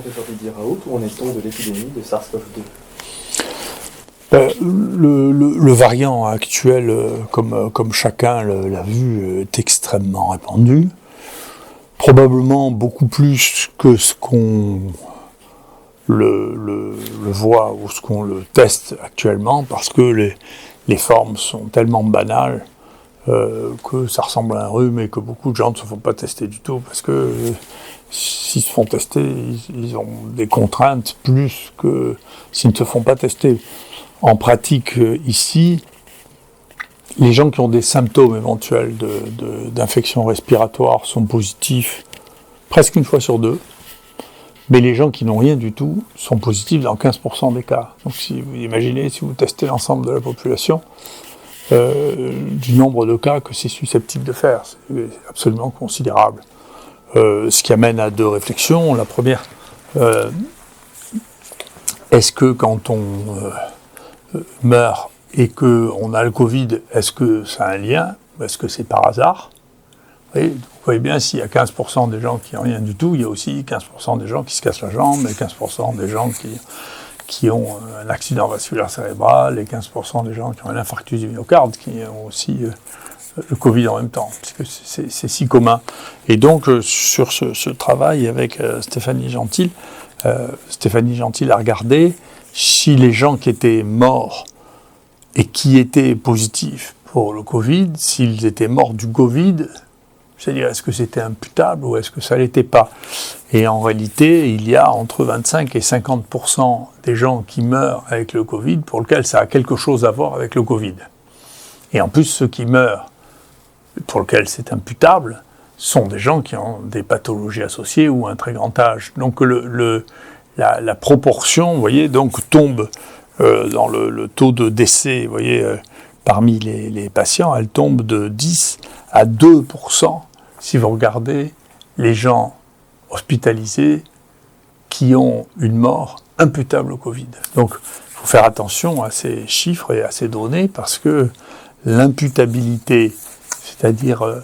professeur Didier Raoult, où en est-on de l'épidémie de SARS-CoV-2 ? Le variant actuel, comme chacun l'a vu, est extrêmement répandu. Probablement beaucoup plus que ce qu'on le voit ou ce qu'on le teste actuellement, parce que les formes sont tellement banales que ça ressemble à un rhume et que beaucoup de gens ne se font pas tester du tout, parce que s'ils se font tester, ils ont des contraintes plus que s'ils ne se font pas tester. En pratique, ici, les gens qui ont des symptômes éventuels d'infection respiratoire sont positifs presque une fois sur deux, mais les gens qui n'ont rien du tout sont positifs dans 15% des cas. Donc si vous imaginez, si vous testez l'ensemble de la population, du nombre de cas que c'est susceptible de faire, c'est absolument considérable. Ce qui amène à deux réflexions. La première, est-ce que quand on meurt et qu'on a le Covid, est-ce que ça a un lien ou est-ce que c'est par hasard ? Vous voyez bien, s'il y a 15% des gens qui n'ont rien du tout, il y a aussi 15% des gens qui se cassent la jambe, et 15% des gens qui ont un accident vasculaire cérébral, et 15% des gens qui ont un infarctus du myocarde, qui ont aussi le Covid en même temps, puisque c'est si commun. Et donc, sur ce travail avec Stéphanie Gentil a regardé si les gens qui étaient morts et qui étaient positifs pour le Covid, s'ils étaient morts du Covid, c'est-à-dire est-ce que c'était imputable ou est-ce que ça ne l'était pas. Et en réalité, il y a entre 25 et 50% des gens qui meurent avec le Covid pour lesquels ça a quelque chose à voir avec le Covid. Et en plus, ceux qui meurent pour lesquels c'est imputable sont des gens qui ont des pathologies associées ou un très grand âge. Donc la proportion, vous voyez, donc tombe dans le taux de décès, vous voyez, parmi les patients, elle tombe de 10 à 2% si vous regardez les gens hospitalisés qui ont une mort imputable au Covid. Donc, il faut faire attention à ces chiffres et à ces données parce que l'imputabilité, c'est-à-dire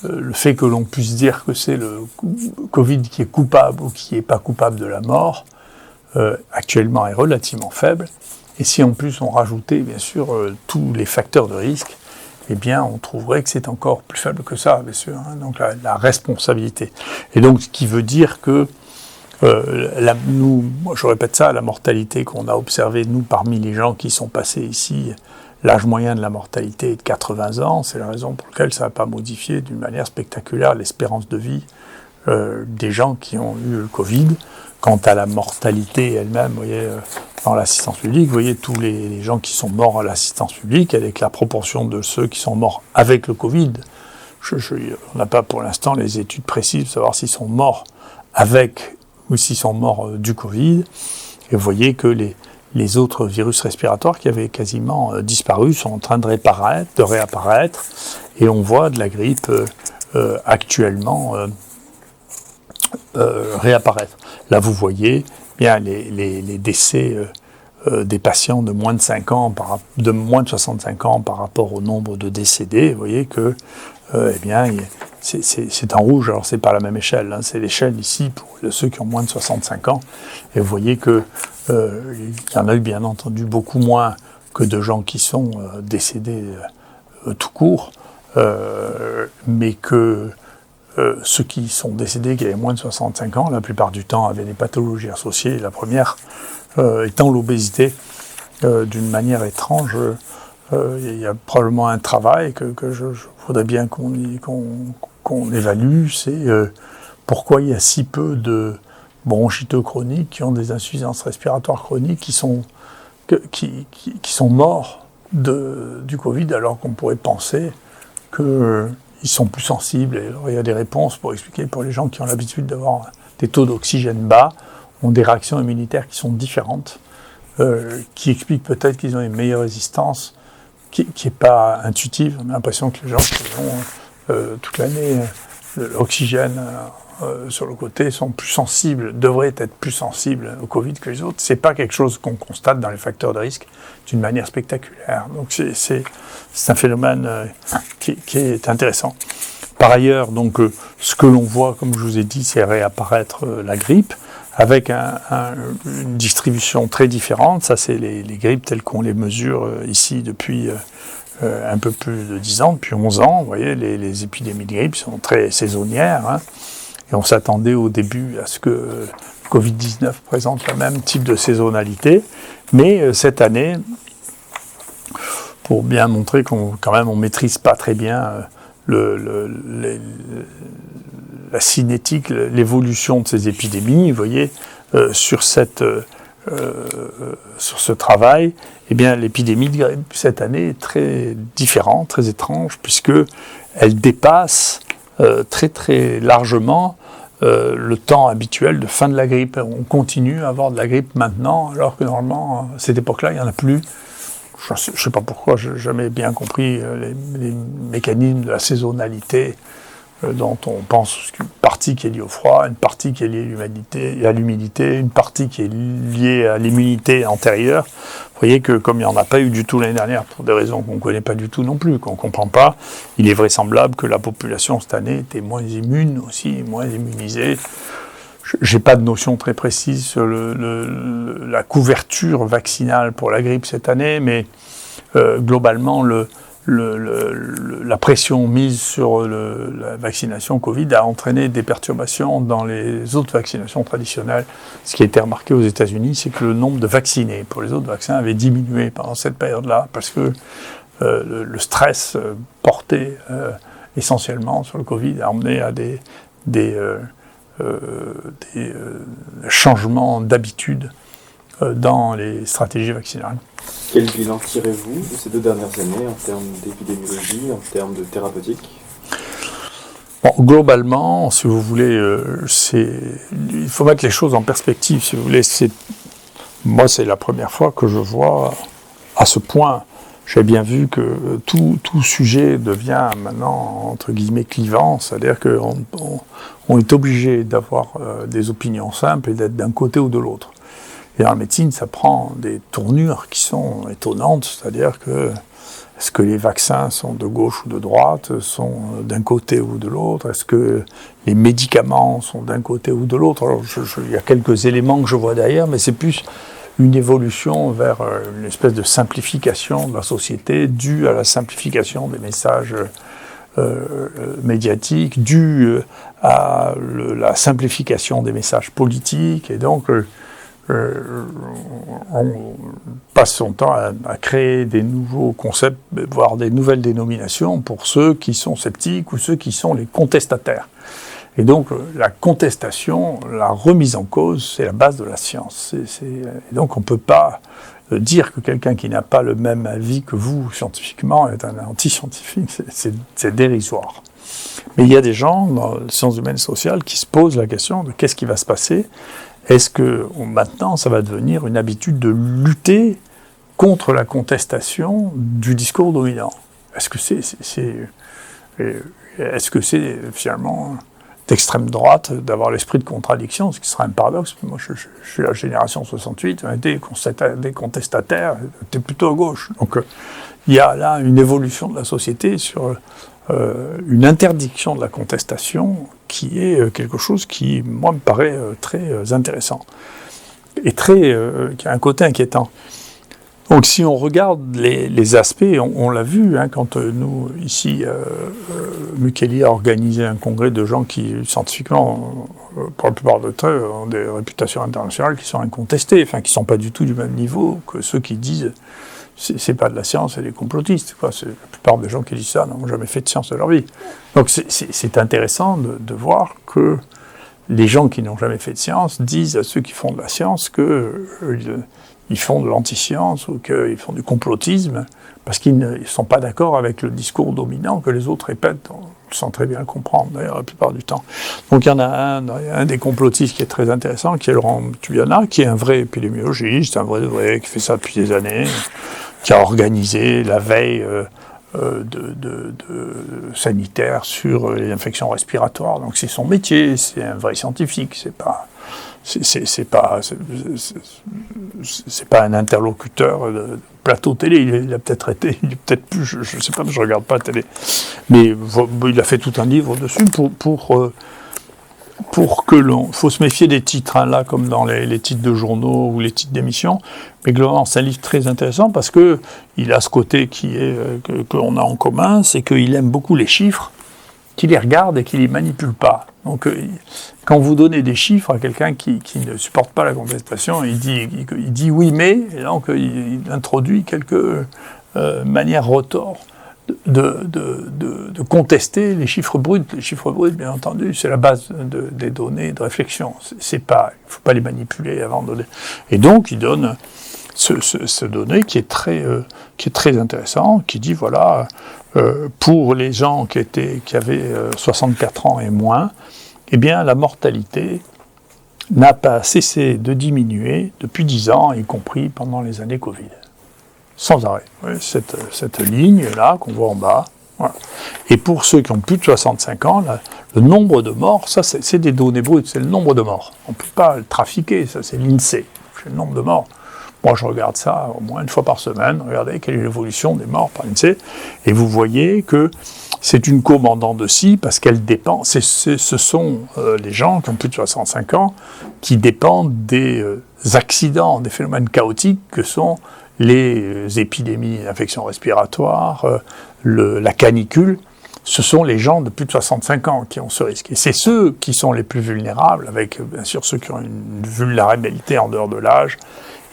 le fait que l'on puisse dire que c'est le Covid qui est coupable ou qui n'est pas coupable de la mort, actuellement est relativement faible. Et si en plus on rajoutait bien sûr tous les facteurs de risque, eh bien on trouverait que c'est encore plus faible que ça, bien sûr. Hein, donc la responsabilité. Et donc ce qui veut dire que moi, je répète ça, la mortalité qu'on a observée, nous, parmi les gens qui sont passés ici, l'âge moyen de la mortalité est de 80 ans, c'est la raison pour laquelle ça n'a pas modifié d'une manière spectaculaire l'espérance de vie des gens qui ont eu le Covid. Quant à la mortalité elle-même, vous voyez, dans l'assistance publique, vous voyez tous les gens qui sont morts à l'assistance publique, avec la proportion de ceux qui sont morts avec le Covid. On n'a pas pour l'instant les études précises de savoir s'ils sont morts avec ou s'ils sont morts du Covid. Et vous voyez que les autres virus respiratoires qui avaient quasiment disparu sont en train de réapparaître. Et on voit de la grippe actuellement réapparaître. Là, vous voyez bien les décès des patients de moins de 5 ans, de moins de 65 ans par rapport au nombre de décédés. Vous voyez que eh bien, c'est en rouge. Alors, c'est pas la même échelle. Hein, c'est l'échelle ici pour ceux qui ont moins de 65 ans. Et vous voyez que il y en a eu bien entendu beaucoup moins que de gens qui sont décédés tout court, mais que ceux qui sont décédés, qui avaient moins de 65 ans, la plupart du temps avaient des pathologies associées. La première étant l'obésité. D'une manière étrange, il y a probablement un travail que je voudrais bien qu'on évalue, c'est pourquoi il y a si peu de bronchiteux chroniques qui ont des insuffisances respiratoires chroniques qui sont morts du Covid, alors qu'on pourrait penser qu'ils sont plus sensibles. Et alors, il y a des réponses pour expliquer, pour les gens qui ont l'habitude d'avoir des taux d'oxygène bas, ont des réactions immunitaires qui sont différentes, qui expliquent peut-être qu'ils ont une meilleure résistance, qui n'est pas intuitive. On a l'impression que les gens qui ont toute l'année l'oxygène sur le côté sont plus sensibles, devraient être plus sensibles au Covid que les autres. C'est pas quelque chose qu'on constate dans les facteurs de risque d'une manière spectaculaire. Donc c'est un phénomène qui est intéressant. Par ailleurs, donc ce que l'on voit, comme je vous ai dit, c'est réapparaître la grippe. avec une distribution très différente. Ça, c'est les grippes telles qu'on les mesure ici depuis un peu plus de 10 ans, depuis 11 ans. Vous voyez, les épidémies de grippe sont très saisonnières. Hein, et on s'attendait au début à ce que le Covid-19 présente le même type de saisonnalité. Mais cette année, pour bien montrer qu'on ne maîtrise pas très bien la cinétique, l'évolution de ces épidémies, vous voyez, sur ce travail, eh bien, l'épidémie de grippe cette année est très différente, très étrange, puisqu'elle dépasse très très largement le temps habituel de fin de la grippe. On continue à avoir de la grippe maintenant, alors que normalement, à cette époque-là, il n'y en a plus. Je ne sais pas pourquoi, je n'ai jamais bien compris les mécanismes de la saisonnalité dont on pense qu'une partie qui est liée au froid, une partie qui est liée à l'humidité, une partie qui est liée à l'immunité antérieure. Vous voyez que comme il n'y en a pas eu du tout l'année dernière, pour des raisons qu'on ne connaît pas du tout non plus, qu'on ne comprend pas, il est vraisemblable que la population cette année était moins immune aussi, moins immunisée. Je n'ai pas de notion très précise sur la couverture vaccinale pour la grippe cette année, mais globalement, la pression mise sur la vaccination Covid a entraîné des perturbations dans les autres vaccinations traditionnelles. Ce qui a été remarqué aux États-Unis, c'est que le nombre de vaccinés pour les autres vaccins avait diminué pendant cette période-là, parce que le stress porté essentiellement sur le Covid a emmené à des changements d'habitude dans les stratégies vaccinales. Quel bilan tirez-vous de ces 2 dernières années en termes d'épidémiologie, en termes de thérapeutique ? Bon, globalement, si vous voulez, il faut mettre les choses en perspective. Si vous voulez, moi, c'est la première fois que je vois à ce point. J'ai bien vu que tout sujet devient maintenant, entre guillemets, clivant, c'est-à-dire qu'on est obligé d'avoir des opinions simples et d'être d'un côté ou de l'autre. Et dans la médecine, ça prend des tournures qui sont étonnantes, c'est-à-dire que est-ce que les vaccins sont de gauche ou de droite, sont d'un côté ou de l'autre, est-ce que les médicaments sont d'un côté ou de l'autre. Alors, il y a quelques éléments que je vois derrière, mais c'est plus une évolution vers une espèce de simplification de la société due à la simplification des messages médiatiques, due à la simplification des messages politiques, et donc on passe son temps à créer des nouveaux concepts, voire des nouvelles dénominations pour ceux qui sont sceptiques ou ceux qui sont les contestataires. Et donc la contestation, la remise en cause, c'est la base de la science. Et donc on ne peut pas dire que quelqu'un qui n'a pas le même avis que vous scientifiquement est un anti-scientifique, c'est dérisoire. Mais il y a des gens dans les sciences humaines et sociales qui se posent la question de qu'est-ce qui va se passer. Est-ce que maintenant ça va devenir une habitude de lutter contre la contestation du discours dominant ? Est-ce que c'est finalement d'extrême droite d'avoir l'esprit de contradiction, ce qui serait un paradoxe? Moi, je suis la génération 68, on a été des contestataires, c'était plutôt à gauche. Donc, il y a là une évolution de la société sur une interdiction de la contestation qui est quelque chose qui, moi, me paraît très intéressant et qui a un côté inquiétant. Donc, si on regarde les aspects, on l'a vu, hein, quand nous, ici, Mukeli a organisé un congrès de gens qui, scientifiquement, pour la plupart d'entre eux, ont des réputations internationales qui sont incontestées, enfin, qui ne sont pas du tout du même niveau que ceux qui disent c'est pas de la science, c'est des complotistes, quoi. La plupart des gens qui disent ça n'ont jamais fait de science de leur vie. Donc, c'est intéressant de voir que les gens qui n'ont jamais fait de science disent à ceux qui font de la science qu'ils font de l'anti-science ou qu'ils font du complotisme parce qu'ils ne sont pas d'accord avec le discours dominant que les autres répètent sans très bien le comprendre, d'ailleurs, la plupart du temps. Donc il y en a un des complotistes qui est très intéressant, qui est Laurent Tubiana, qui est un vrai épidémiologiste, un vrai, qui fait ça depuis des années, qui a organisé la veille sanitaire sur les infections respiratoires. Donc c'est son métier, c'est un vrai scientifique, c'est pas un interlocuteur de plateau télé. Il a peut-être été, il est peut-être plus, je ne sais pas, je ne regarde pas la télé. Mais il a fait tout un livre dessus pour faut se méfier des titres, hein, là, comme dans les titres de journaux ou les titres d'émissions, mais globalement, c'est un livre très intéressant parce que il a ce côté qu'on a en commun, c'est qu'il aime beaucoup les chiffres, qu'il les regarde et qu'il les manipule pas. Donc, quand vous donnez des chiffres à quelqu'un qui ne supporte pas la contestation, il dit oui, mais, et donc il introduit quelques manières retors de contester les chiffres bruts. Les chiffres bruts, bien entendu, c'est la base des données de réflexion. Il ne faut pas les manipuler avant de... Et donc, il donne ce donné qui est très intéressant, qui dit, voilà, pour les gens qui avaient 64 ans et moins, eh bien, la mortalité n'a pas cessé de diminuer depuis 10 ans, y compris pendant les années Covid. Sans arrêt. Oui, cette ligne-là qu'on voit en bas. Voilà. Et pour ceux qui ont plus de 65 ans, le nombre de morts, ça c'est des données brutes, c'est le nombre de morts. On ne peut pas le trafiquer, ça c'est l'INSEE, c'est le nombre de morts. Moi je regarde ça au moins une fois par semaine, regardez quelle est l'évolution des morts par l'INSEE, et vous voyez que c'est une courbe en dents de scie parce qu'elle dépend, ce sont les gens qui ont plus de 65 ans qui dépendent des accidents, des phénomènes chaotiques que sont les épidémies d'infections respiratoires, la canicule. Ce sont les gens de plus de 65 ans qui ont ce risque. Et c'est ceux qui sont les plus vulnérables, avec bien sûr ceux qui ont une vulnérabilité en dehors de l'âge,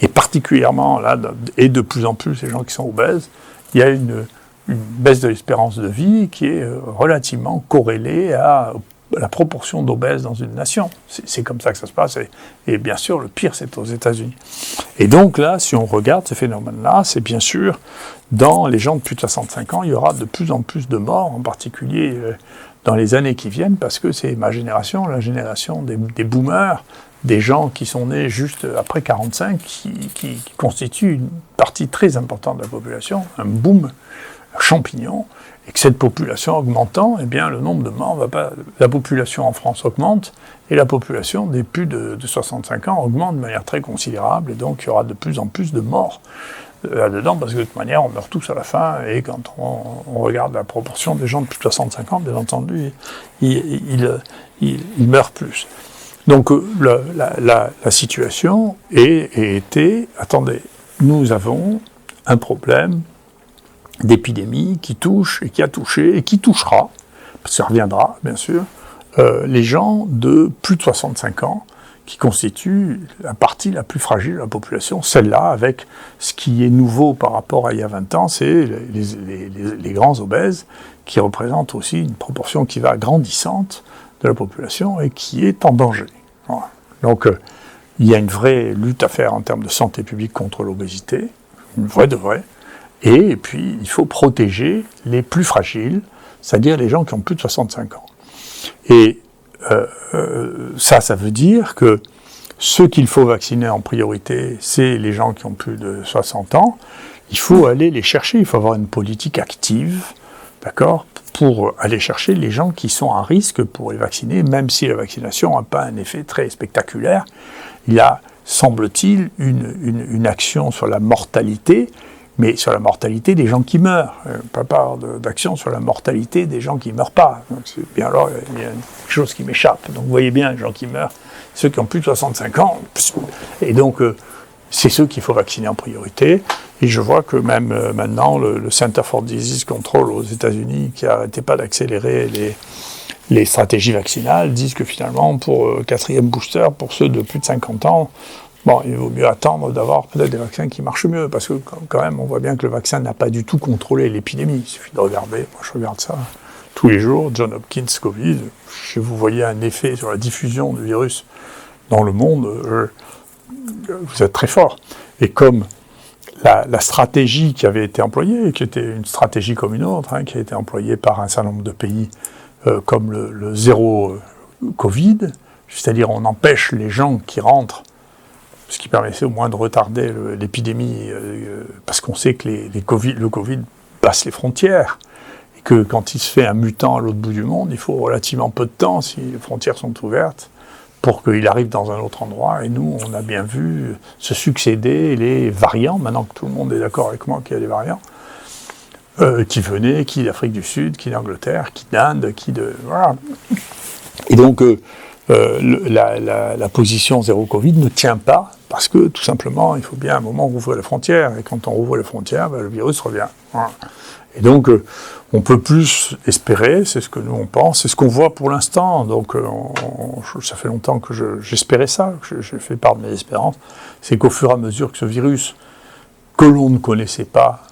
et particulièrement là, et de plus en plus les gens qui sont obèses, il y a une baisse de l'espérance de vie qui est relativement corrélée à la proportion d'obèses dans une nation. C'est comme ça que ça se passe. Et bien sûr, le pire, c'est aux États-Unis. Et donc là, si on regarde ces phénomènes-là, c'est bien sûr, dans les gens de plus de 65 ans, il y aura de plus en plus de morts, en particulier dans les années qui viennent, parce que c'est ma génération, la génération des boomers, des gens qui sont nés juste après 45, qui constituent une partie très importante de la population, un boom, un champignon, et que cette population augmentant, eh bien, le nombre de morts va pas... La population en France augmente, et la population des plus de 65 ans augmente de manière très considérable, et donc il y aura de plus en plus de morts là-dedans, parce que de toute manière, on meurt tous à la fin, et quand on regarde la proportion des gens de plus de 65 ans, bien entendu, ils meurent plus. Donc la situation était, attendez, nous avons un problème d'épidémie qui touche et qui a touché et qui touchera, parce que ça reviendra bien sûr, les gens de plus de 65 ans qui constituent la partie la plus fragile de la population, celle-là avec ce qui est nouveau par rapport à il y a 20 ans, c'est les grands obèses qui représentent aussi une proportion qui va grandissante de la population et qui est en danger. Voilà. Donc il y a une vraie lutte à faire en termes de santé publique contre l'obésité, une vraie de vraie. Et puis, il faut protéger les plus fragiles, c'est-à-dire les gens qui ont plus de 65 ans. Et ça veut dire que ceux qu'il faut vacciner en priorité, c'est les gens qui ont plus de 60 ans. Il faut aller les chercher, il faut avoir une politique active, d'accord, pour aller chercher les gens qui sont à risque pour les vacciner, même si la vaccination n'a pas un effet très spectaculaire. Il y a, semble-t-il, une action sur la mortalité, mais sur la mortalité des gens qui meurent, pas d'action sur la mortalité des gens qui ne meurent pas. Donc bien alors, il y a quelque chose qui m'échappe. Donc vous voyez bien, les gens qui meurent, ceux qui ont plus de 65 ans, et donc c'est ceux qu'il faut vacciner en priorité. Et je vois que même maintenant, le Center for Disease Control aux États-Unis, qui n'arrêtait pas d'accélérer les stratégies vaccinales, disent que finalement, pour quatrième booster, pour ceux de plus de 50 ans, bon, il vaut mieux attendre d'avoir peut-être des vaccins qui marchent mieux, parce que quand même, on voit bien que le vaccin n'a pas du tout contrôlé l'épidémie. Il suffit de regarder, moi je regarde ça tous les jours, John Hopkins, Covid, si vous voyez un effet sur la diffusion du virus dans le monde, vous êtes très fort. Et comme la stratégie qui avait été employée, qui était une stratégie comme une autre, qui a été employée par un certain nombre de pays, comme le zéro Covid, c'est-à-dire on empêche les gens qui rentrent, ce qui permettait au moins de retarder l'épidémie, parce qu'on sait que le Covid passe les frontières, et que quand il se fait un mutant à l'autre bout du monde, il faut relativement peu de temps, si les frontières sont ouvertes, pour qu'il arrive dans un autre endroit. Et nous, on a bien vu se succéder les variants, maintenant que tout le monde est d'accord avec moi qu'il y a des variants, qui venaient, qui d'Afrique du Sud, qui d'Angleterre, qui d'Inde, qui de... Voilà. Et donc... la position zéro Covid ne tient pas, parce que tout simplement, il faut bien à un moment rouvrir les frontières, et quand on rouvre les frontières, le virus revient. Voilà. Et donc, on peut plus espérer, c'est ce que nous on pense, c'est ce qu'on voit pour l'instant, donc ça fait longtemps que j'espérais ça, que j'ai fait part de mes espérances, c'est qu'au fur et à mesure que ce virus, que l'on ne connaissait pas,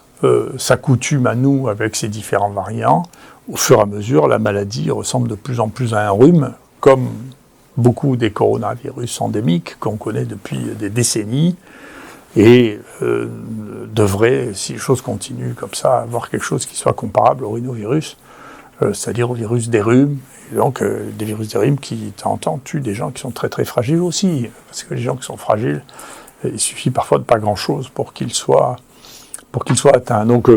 s'accoutume à nous avec ses différents variants, au fur et à mesure, la maladie ressemble de plus en plus à un rhume, comme beaucoup des coronavirus endémiques qu'on connaît depuis des décennies, et devrait, si les choses continuent comme ça, avoir quelque chose qui soit comparable au rhinovirus, c'est-à-dire au virus des rhumes, et donc des virus des rhumes qui, de temps en temps, tuent des gens qui sont très très fragiles aussi, parce que les gens qui sont fragiles, il suffit parfois de pas grand-chose pour qu'ils soient atteints. Donc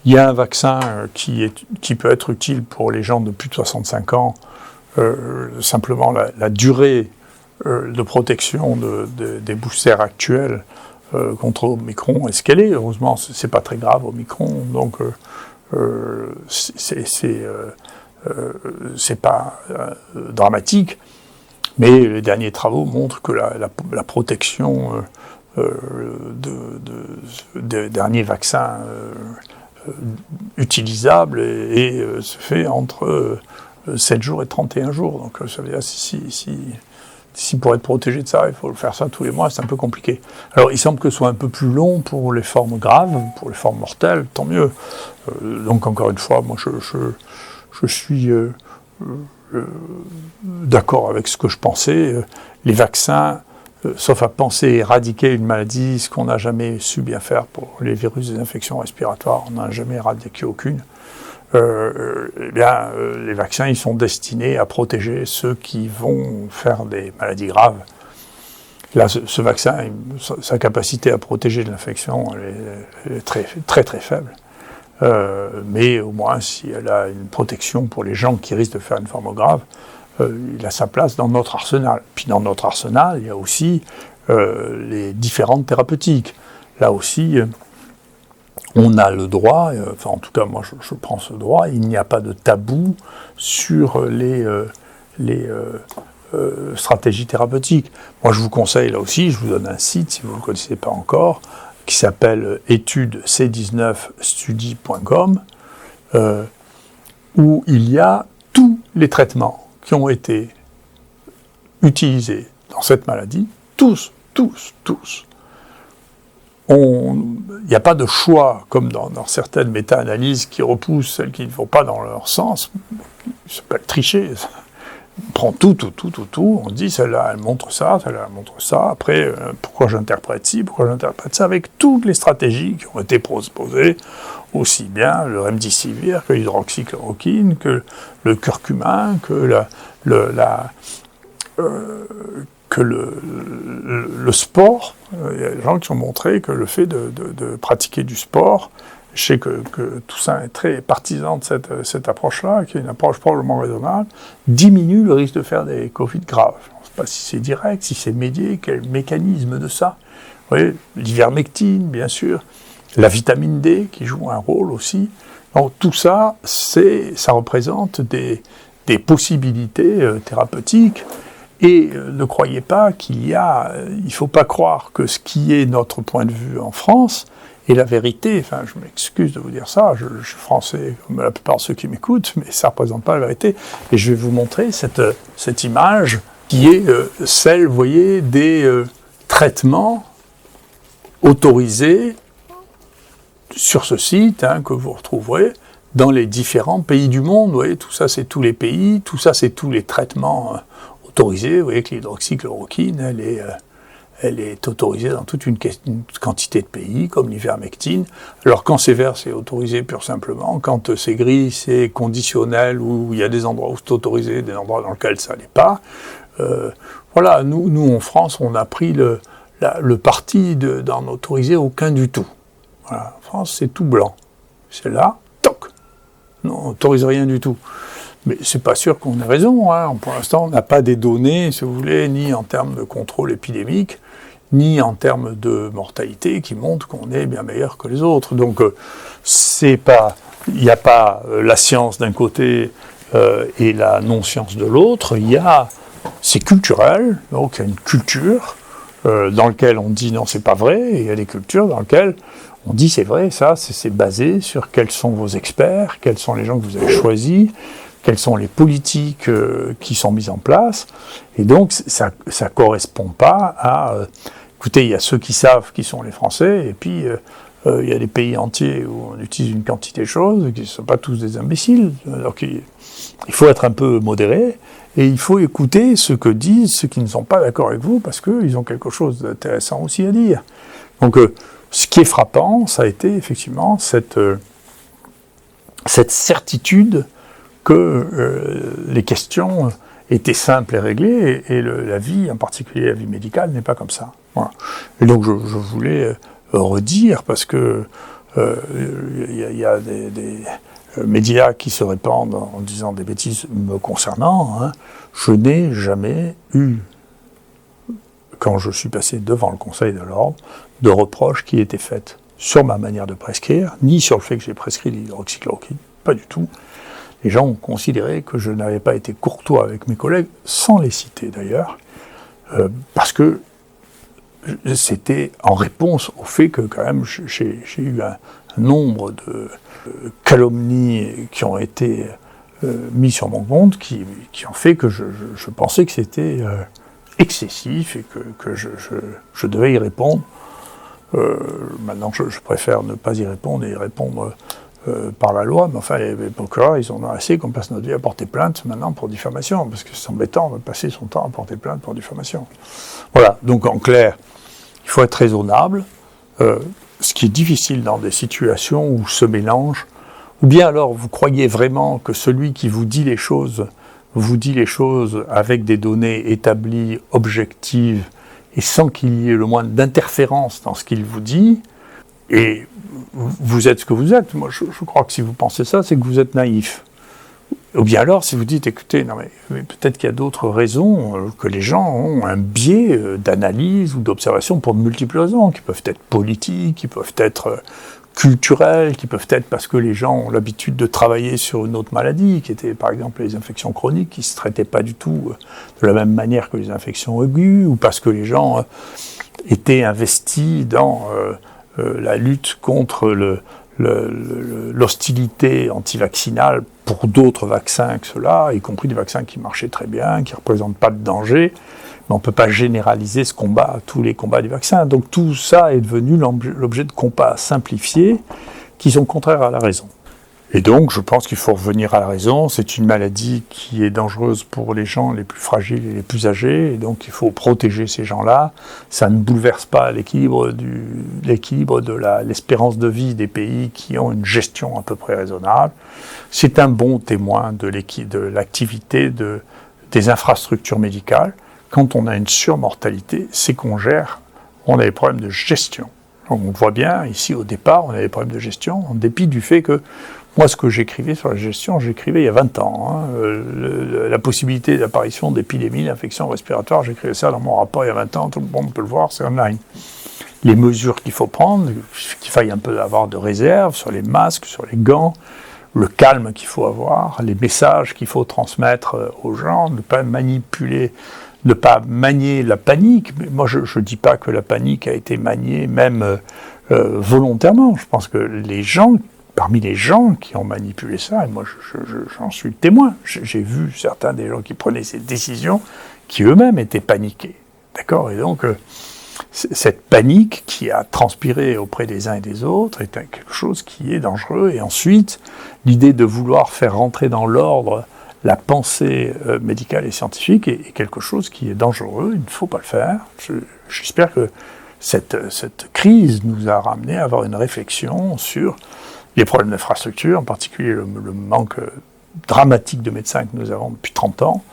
il y a un vaccin qui peut être utile pour les gens de plus de 65 ans, simplement la durée de protection des boosters actuels contre Omicron est ce qu'elle est. Heureusement, c'est pas très grave Omicron, donc c'est pas dramatique. Mais les derniers travaux montrent que la protection des derniers vaccins utilisables se fait entre 7 jours et 31 jours. Donc ça veut dire si pour être protégé de ça, il faut faire ça tous les mois, c'est un peu compliqué. Alors il semble que ce soit un peu plus long pour les formes graves, pour les formes mortelles, tant mieux. Donc encore une fois, moi je suis d'accord avec ce que je pensais. Les vaccins, sauf à penser éradiquer une maladie, ce qu'on n'a jamais su bien faire pour les virus des infections respiratoires, on n'a jamais éradiqué aucune. Les vaccins, ils sont destinés à protéger ceux qui vont faire des maladies graves. Là, ce vaccin, sa capacité à protéger de l'infection, elle est très, très, très faible. Mais au moins, si elle a une protection pour les gens qui risquent de faire une forme grave, il a sa place dans notre arsenal. Puis dans notre arsenal, il y a aussi les différentes thérapeutiques. Là aussi, on a le droit, enfin en tout cas moi je prends ce droit, il n'y a pas de tabou sur les stratégies thérapeutiques. Moi je vous conseille là aussi, je vous donne un site si vous ne le connaissez pas encore, qui s'appelle étudec19study.com, où il y a tous les traitements qui ont été utilisés dans cette maladie, tous. Il n'y a pas de choix, comme dans certaines méta-analyses qui repoussent celles qui ne vont pas dans leur sens. Ça s'appelle tricher. On prend tout. On dit, celle-là, elle montre ça, celle-là, elle montre ça. Après, pourquoi j'interprète ci, pourquoi j'interprète ça, avec toutes les stratégies qui ont été proposées, aussi bien le remdesivir que l'hydroxychloroquine, que le curcumin, que le sport. Il y a des gens qui ont montré que le fait de pratiquer du sport, je sais que Toussaint est très partisan de cette approche-là, qui est une approche probablement raisonnable, diminue le risque de faire des Covid graves. Je ne sais pas si c'est direct, si c'est médié, quel mécanisme de ça. Vous voyez, l'ivermectine, bien sûr, la vitamine D qui joue un rôle aussi. Donc tout ça, ça représente des possibilités thérapeutiques. Et ne croyez pas il ne faut pas croire que ce qui est notre point de vue en France est la vérité. Enfin, je m'excuse de vous dire ça, je suis français comme la plupart de ceux qui m'écoutent, mais ça ne représente pas la vérité. Et je vais vous montrer cette image qui est celle, vous voyez, des traitements autorisés sur ce site que vous retrouverez dans les différents pays du monde. Vous voyez, tout ça, c'est tous les pays, tout ça, c'est tous les traitements autorisée. Vous voyez que l'hydroxychloroquine, elle est autorisée dans toute une quantité de pays, comme l'ivermectine. Alors quand c'est vert, c'est autorisé pur simplement. Quand c'est gris, c'est conditionnel, où il y a des endroits où c'est autorisé, des endroits dans lesquels ça l'est pas. Voilà, nous en France, on a pris le parti d'en autoriser aucun du tout. Voilà, en France, c'est tout blanc. C'est là, toc, non, on n'autorise rien du tout. Mais c'est pas sûr qu'on ait raison. Pour l'instant, on n'a pas des données, si vous voulez, ni en termes de contrôle épidémique, ni en termes de mortalité qui montrent qu'on est bien meilleur que les autres. Donc, il n'y a pas la science d'un côté et la non-science de l'autre. Il y a c'est culturel, donc il y a une culture dans laquelle on dit non, c'est pas vrai, et il y a des cultures dans lesquelles on dit c'est vrai, ça, c'est basé sur quels sont vos experts, quels sont les gens que vous avez choisis, quelles sont les politiques qui sont mises en place, et donc ça correspond pas à... écoutez, il y a ceux qui savent qui sont les Français, et puis il y a des pays entiers où on utilise une quantité de choses, qui ne sont pas tous des imbéciles, donc il faut être un peu modéré, et il faut écouter ce que disent ceux qui ne sont pas d'accord avec vous, parce qu'ils ont quelque chose d'intéressant aussi à dire. Donc ce qui est frappant, ça a été effectivement cette certitude que les questions étaient simples et réglées, et la vie, en particulier la vie médicale, n'est pas comme ça. Voilà. Et donc je voulais redire, parce que y a des médias qui se répandent en disant des bêtises me concernant, hein. Je n'ai jamais eu, quand je suis passé devant le Conseil de l'Ordre, de reproches qui étaient faits sur ma manière de prescrire, ni sur le fait que j'ai prescrit l'hydroxychloroquine, pas du tout. Les gens ont considéré que je n'avais pas été courtois avec mes collègues, sans les citer d'ailleurs, parce que c'était en réponse au fait que quand même j'ai eu un nombre de calomnies qui ont été mis sur mon compte, qui ont fait que je pensais que c'était excessif et que je devais y répondre. Maintenant, je préfère ne pas y répondre et y répondre par la loi, mais enfin, les procureurs, ils en ont assez qu'on passe notre vie à porter plainte maintenant pour diffamation, parce que c'est embêtant de passer son temps à porter plainte pour diffamation. Voilà, donc en clair, il faut être raisonnable, ce qui est difficile dans des situations où se mélange, ou bien alors vous croyez vraiment que celui qui vous dit les choses avec des données établies, objectives, et sans qu'il y ait le moins d'interférence dans ce qu'il vous dit, et vous êtes ce que vous êtes. Moi, je crois que si vous pensez ça, c'est que vous êtes naïf. Ou bien alors, si vous dites, écoutez, non mais peut-être qu'il y a d'autres raisons, que les gens ont un biais d'analyse ou d'observation pour de multiples raisons, qui peuvent être politiques, qui peuvent être culturelles, qui peuvent être parce que les gens ont l'habitude de travailler sur une autre maladie, qui était par exemple les infections chroniques, qui ne se traitaient pas du tout de la même manière que les infections aiguës, ou parce que les gens étaient investis dans la lutte contre l'hostilité antivaccinale pour d'autres vaccins que ceux-là, y compris des vaccins qui marchaient très bien, qui ne représentent pas de danger, mais on ne peut pas généraliser ce combat à tous les combats des vaccins. Donc tout ça est devenu l'objet de combats simplifiés qui sont contraires à la raison. Et donc je pense qu'il faut revenir à la raison. C'est une maladie qui est dangereuse pour les gens les plus fragiles et les plus âgés, et donc il faut protéger ces gens-là. Ça ne bouleverse pas l'équilibre de l'espérance de vie des pays qui ont une gestion à peu près raisonnable. C'est un bon témoin de l'activité des infrastructures médicales. Quand on a une surmortalité, c'est qu'on a des problèmes de gestion. Donc on voit bien, ici au départ, on a des problèmes de gestion, en dépit du fait que moi, ce que j'écrivais sur la gestion, j'écrivais il y a 20 ans. La possibilité d'apparition d'épidémies, d'infections respiratoires, j'écrivais ça dans mon rapport il y a 20 ans, tout le monde peut le voir, c'est online. Les mesures qu'il faut prendre, qu'il faille un peu avoir de réserve sur les masques, sur les gants, le calme qu'il faut avoir, les messages qu'il faut transmettre aux gens, ne pas manipuler, ne pas manier la panique. Mais moi, je ne dis pas que la panique a été maniée, même volontairement. Je pense que parmi les gens qui ont manipulé ça, et moi j'en suis le témoin, j'ai vu certains des gens qui prenaient ces décisions qui eux-mêmes étaient paniqués. D'accord ? Et donc, cette panique qui a transpiré auprès des uns et des autres est quelque chose qui est dangereux. Et ensuite, l'idée de vouloir faire rentrer dans l'ordre la pensée médicale et scientifique est quelque chose qui est dangereux, il ne faut pas le faire. J'espère que cette crise nous a ramené à avoir une réflexion sur les problèmes d'infrastructure, en particulier le manque dramatique de médecins que nous avons depuis 30 ans,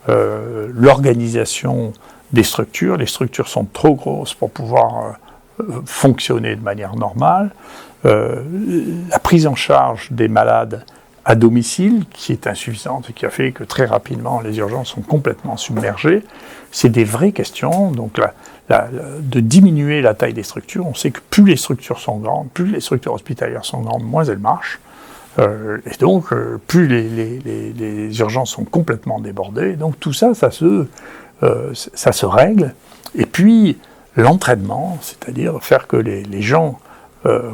l'organisation des structures. Les structures sont trop grosses pour pouvoir fonctionner de manière normale, la prise en charge des malades à domicile, qui est insuffisante et qui a fait que très rapidement les urgences sont complètement submergées. C'est des vraies questions, donc de diminuer la taille des structures. On sait que plus les structures sont grandes, plus les structures hospitalières sont grandes, moins elles marchent. Et donc, plus les urgences sont complètement débordées, donc tout ça, ça se règle. Et puis, l'entraînement, c'est-à-dire faire que les gens,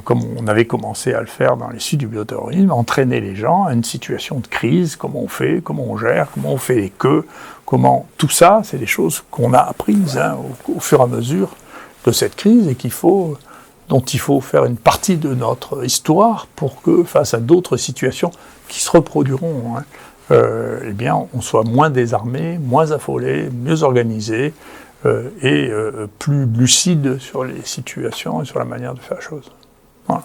comme on avait commencé à le faire dans les sites du bioterrorisme, entraîner les gens à une situation de crise, comment on fait, comment on gère, comment on fait les queues, tout ça, c'est des choses qu'on a apprises au fur et à mesure de cette crise et dont il faut faire une partie de notre histoire pour que, face à d'autres situations qui se reproduiront, eh bien, on soit moins désarmé, moins affolé, mieux organisé et plus lucide sur les situations et sur la manière de faire les choses. Voilà.